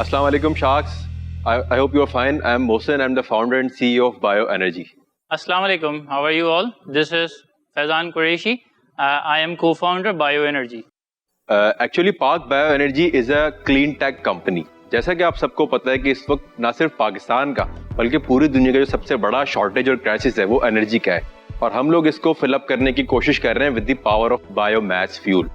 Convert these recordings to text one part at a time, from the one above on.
Assalamu alaikum, Sharks. I hope you are fine. I am Mohsen. I am the founder and CEO of BioEnergy. Assalamu alaikum. How are you all? This is Faizan Qureshi. I am co-founder BioEnergy. Actually, Pak BioEnergy is a clean tech company. जैसा कि आप सबको पता है कि इस वक्त ना सिर्फ पाकिस्तान का बल्कि पूरी दुनिया का जो सबसे बड़ा शॉर्टेज और क्राइसिस है वो एनर्जी का है, और हम लोग इसको फिलअप करने की कोशिश कर रहे हैं with the power of biomass fuel.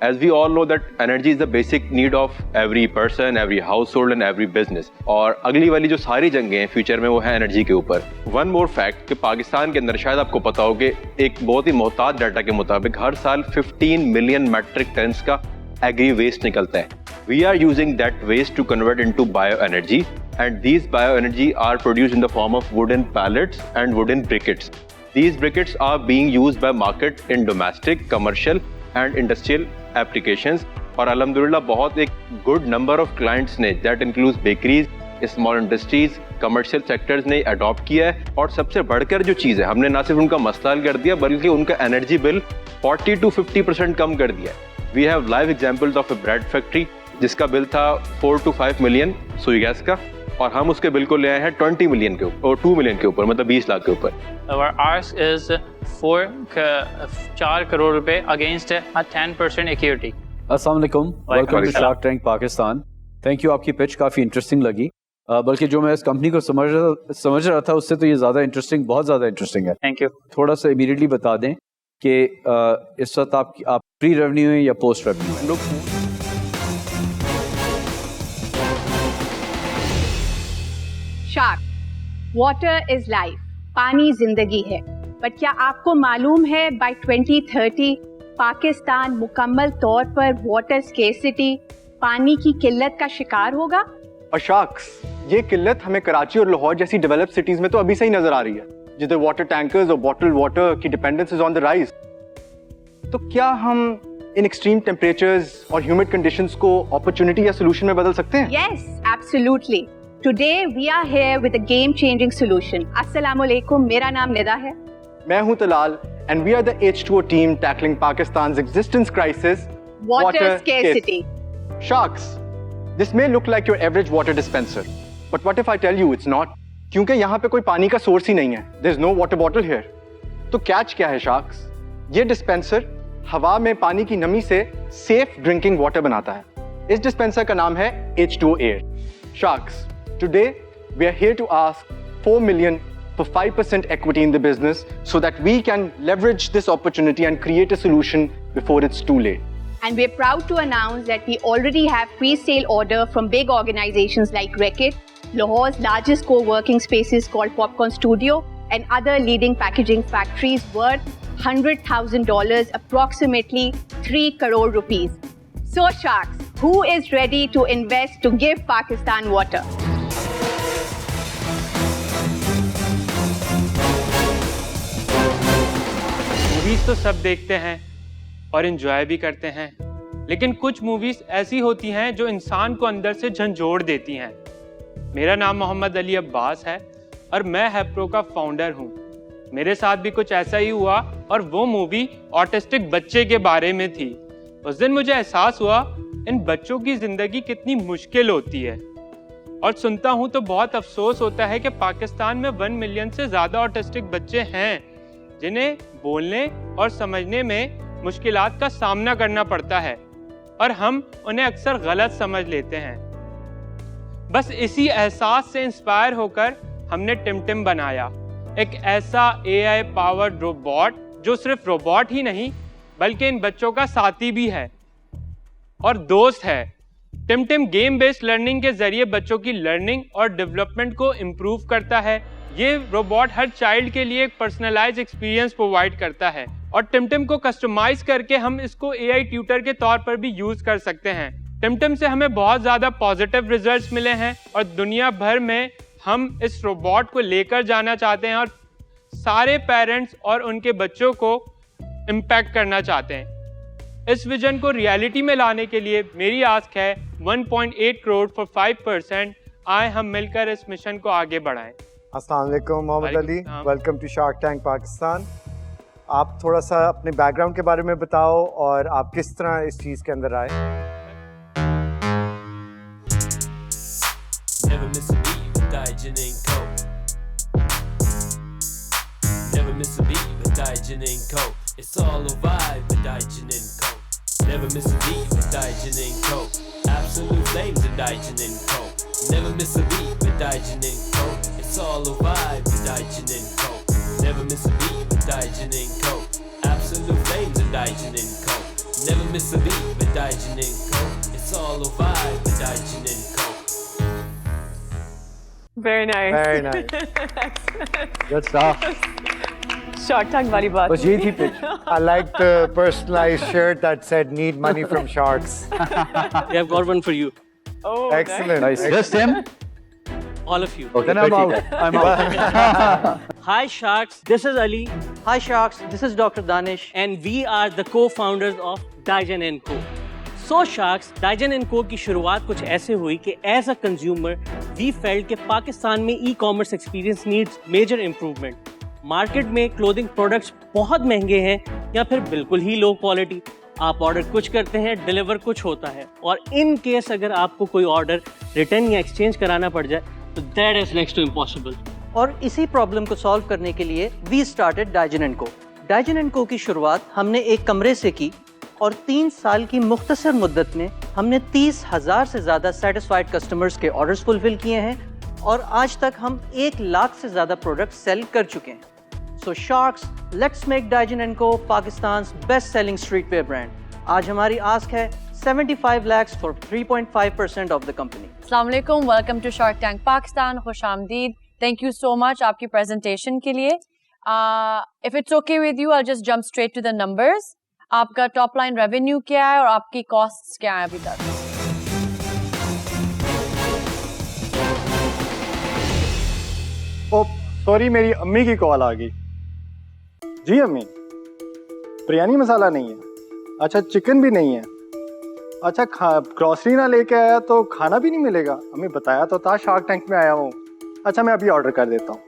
As we all know that energy is the basic need of every person, every household and every business. और अगली वाली जो सारी जंगें हैं फ्यूचर में वो है एनर्जी के ऊपर. वन मोर फैक्ट कि पाकिस्तान के अंदर शायद आपको पता हो कि एक बहुत ही मोहतात डाटा के मुताबिक हर साल 15 मिलियन मेट्रिक टन्स का एग्री वेस्ट निकलता है. We are using that waste to convert into bioenergy, and these bioenergy are produced in the form of wooden pallets and wooden briquettes. These briquettes are being used by market in domestic, commercial and industrial applications. और अल्हम्दुलिल्लाह बहुत एक good number of clients ने that includes bakeries, small industries, commercial sectors ने adopt किया है. और सबसे बढ़कर जो चीज़ है, हमने ना सिर्फ उनका मसला हल कर दिया बल्कि उनका एनर्जी बिल 40 to 50% कम कर दिया है. We have live examples of a bread factory जिसका बिल था 4 to 5 मिलियन सुई गैस का, और हम उसके बिल को ले आए हैं 20 मिलियन के ऊपर और 2 मिलियन के ऊपर, मतलब 20 लाख के ऊपर. Our ask is 4 करोड़ रुपए against a 10% equity. अस्सलाम वालेकुम, welcome to shark tank Pakistan. Thank you, आपकी पिच काफ़ी इंटरेस्टिंग लगी. बल्कि जो मैं इस कंपनी को समझ रहा था उससे तो ये ज़्यादा इंटरेस्टिंग, बहुत ज़्यादा इंटरेस्टिंग है. Thank you. थोड़ा सा इमीडिएटली बता दें कि इस वक्त आप प्री रेवेन्यू हैं या पोस्ट रेवेन्यू हैं? शार्क, वाटर इज लाइफ, पानी जिंदगी है. बट क्या आपको मालूम है बाय 2030 पाकिस्तान मुकम्मल तौर पर वाटर स्केर्सिटी, पानी की किल्लत का शिकार होगा? और शार्क्स, ये किल्लत हमें कराची और लाहौर जैसी डेवलप्ड सिटीज में तो अभी से ही नजर आ रही है, जिधर वाटर टैंकर्स और बॉटल्ड वाटर की dependence is on the rise. तो क्या हम इन एक्सट्रीम टेम्परेचर्स और ह्यूमिड कंडीशंस को अपॉर्चुनिटी या सोल्यूशन में बदल सकते हैं? Yes, absolutely. Today we are here with a game changing solution. अस्सलाम वालेकुम, मेरा नाम निदा है. मैं हूं Talal, and we are the H2O team tackling Pakistan's existence crisis, water scarcity. Sharks, this may look like your average water dispenser, but what if I tell you it's not? क्योंकि यहाँ पे कोई पानी का सोर्स ही नहीं है. There's no water bottle here. तो catch क्या है Sharks? ये डिस्पेंसर हवा में पानी की नमी से सेफ ड्रिंकिंग वाटर बनाता है. इस डिस्पेंसर का नाम है H2O Air. Sharks, today we are here to ask 4 million for 5% equity in the business so that we can leverage this opportunity and create a solution before it's too late. And we're proud to announce that we already have pre-sale order from big organizations like Reckitt, Lahore's largest co-working spaces called Popcorn Studio, and other leading packaging factories worth $100,000, approximately 3 crore rupees. So Sharks, who is ready to invest to give Pakistan water? Movies तो सब देखते हैं और enjoy भी करते हैं, लेकिन कुछ मूवीज ऐसी होती हैं जो इंसान को अंदर से झंझोड़ देती हैं. मेरा नाम मोहम्मद अली अब्बास है और मैं हैप्रो का फाउंडर हूँ. मेरे साथ भी कुछ ऐसा ही हुआ और वो मूवी ऑटिस्टिक बच्चे के बारे में थी. उस दिन मुझे एहसास हुआ इन बच्चों की जिंदगी कितनी मुश्किल होती है, और सुनता हूँ तो बहुत अफसोस होता है कि पाकिस्तान में 1 मिलियन से ज़्यादा ऑटिस्टिक बच्चे हैं जिन्हें बोलने और समझने में मुश्किलात का सामना करना पड़ता है, और हम उन्हें अक्सर गलत समझ लेते हैं. बस इसी एहसास से इंस्पायर होकर हमने टिमटिम बनाया, एक ऐसा AI पावर्ड रोबोट जो सिर्फ रोबोट ही नहीं बल्कि इन बच्चों का साथी भी है और दोस्त है. टिमटिम गेम बेस्ड लर्निंग के जरिए बच्चों की लर्निंग और डेवलपमेंट को इम्प्रूव करता है. ये रोबोट हर चाइल्ड के लिए एक पर्सनलाइज एक्सपीरियंस प्रोवाइड करता है, और टिमटिम को कस्टमाइज करके हम इसको AI ट्यूटर के तौर पर भी यूज कर सकते हैं. टिमटिम से हमें बहुत ज़्यादा पॉजिटिव रिजल्ट्स मिले हैं और दुनिया भर में हम इस रोबोट को लेकर जाना चाहते हैं और सारे पेरेंट्स और उनके बच्चों को इम्पैक्ट करना चाहते हैं. इस विजन को रियलिटी में लाने के लिए मेरी आस्क है 1.8 करोड़ फॉर 5%. आए हम मिलकर इस मिशन को आगे बढ़ाएं. अस्सलाम वालेकुम, Mohammad Ali, welcome to shark tank Pakistan. आप थोड़ा सा अपने बैकग्राउंड के बारे में बताओ और आप किस तरह इस चीज़ के अंदर आए. Daikin & Co. Never miss a beat with Daikin & Co. It's all a vibe with Daikin & Co. Never miss a beat with Daikin & Co. Absolute flames in Daikin & Co. Never miss a beat with Daikin & Co. It's all a vibe with Daikin & Co. Never miss a beat with Daikin & Co. Absolute flames in Daikin & Co. Never miss a beat with Daikin & Co. It's all a vibe with Daikin & Co. Very nice. Very nice. Good stuff. Shark Tank वाली बात बस यही थी pitch. I like the personalized shirt that said "Need money from sharks." We have got one for you. Oh, Excellent. Nice. Just him? All of you. Then I'm out. I'm out. Hi Sharks, this is Ali. Hi Sharks, this is Dr. Danish. And we are the co-founders of Daikin & Co. So Sharks, Daikin & Co की शुरुआत कुछ ऐसे हुई कि as a consumer, we felt कि पाकिस्तान में e-commerce experience needs major improvement. Market में clothing products बहुत महंगे हैं या फिर बिल्कुल ही लो क्वालिटी. आप ऑर्डर कुछ करते हैं, डिलीवर कुछ होता है, और इन केस अगर आपको कोई ऑर्डर रिटर्न या एक्सचेंज कराना पड़ जाए तो that is next to impossible. और इसी प्रॉब्लम को सॉल्व करने के लिए we started Daikin & Co. Daikin & Co की शुरुआत हमने एक कमरे से की और 3 साल की मुख्तसर मुद्दत में हमने 30,000 से ज़्यादा सेटिस्फाइड कस्टमर्स के ऑर्डर्स फुलफिल किए हैं और आज तक हम 1 लाख से ज़्यादा प्रोडक्ट सेल कर चुके हैं. So Sharks, let's make Daikin & Co. Pakistan's best-selling streetwear brand. आज हमारी ask है 75 lakhs for 3.5% of the company. Assalamu alaikum, welcome to Shark Tank Pakistan. Khush Amdeed. Thank you so much आपकी presentation के लिए. If it's okay with you, I'll just jump straight to the numbers. आपका top line revenue क्या है और आपकी costs क्या है अभी तक? ओ सॉरी, मेरी अम्मी की कॉल आ गई. जी अम्मी, बिरयानी मसाला नहीं है. अच्छा, चिकन भी नहीं है. अच्छा, ग्रॉसरी ना लेके आया तो खाना भी नहीं मिलेगा. अम्मी बताया तो था शार्क टैंक में आया हूँ. अच्छा, मैं अभी ऑर्डर कर देता हूँ.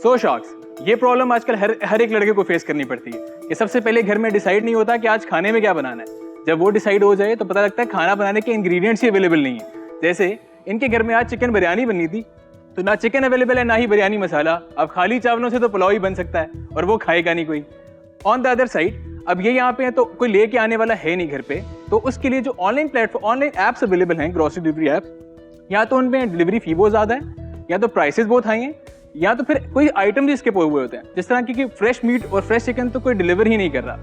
सो शार्क्स, ये प्रॉब्लम आजकल हर एक लड़के को फेस करनी पड़ती है कि सबसे पहले घर में डिसाइड नहीं होता कि आज खाने में क्या बनाना है. जब वो डिसाइड हो जाए तो पता लगता है खाना बनाने के इंग्रेडिएंट्स ही अवेलेबल नहीं है. जैसे इनके घर में आज चिकन बिरयानी बननी थी तो ना चिकन अवेलेबल है ना ही बिरयानी मसाला. अब खाली चावलों से तो पुलाव ही बन सकता है और वो खाएगा नहीं कोई. ऑन द अदर साइड, अब ये यहाँ पे है तो कोई लेके आने वाला है नहीं घर पे, तो उसके लिए जो online platform, online apps available हैं, ग्रोसरी डिलीवरी ऐप, या तो उनमें डिलीवरी फी बहुत ज़्यादा है, या तो प्राइसेस बहुत हाई हैं, या तो फिर कोई आइटम भी स्किप हुए होते हैं. जिस तरह की फ्रेश मीट और फ्रेश चिकन तो कोई डिलीवर ही नहीं कर रहा.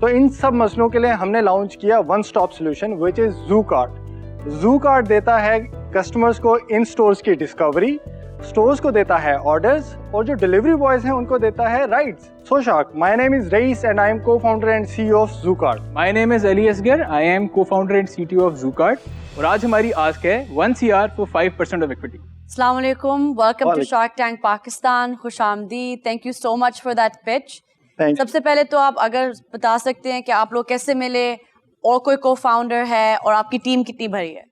तो इन सब मसलों के लिए हमने लॉन्च किया one stop solution which is zoo cart. Zoo cart देता है कस्टमर्स को इन स्टोर्स की डिस्कवरी, स्टोर्स को देता है ऑर्डर्स, और जो डिलीवरी बॉयज हैं उनको देता है rides. So shark, my name is Raees and I am cofounder and CEO of Zoo Cart. My name is Ali Asghar, I am cofounder and CTO of Zoo Cart. और आज हमारी आस्क है 1 CR for 5% of equity. Assalamu alaikum, welcome to Shark Tank Pakistan. Khush Amdeed. Thank you so much for that pitch. सबसे पहले तो आप अगर बता सकते हैं कि आप लोग कैसे मिले और कोई को-फाउंडर है और आपकी टीम कितनी भरी है?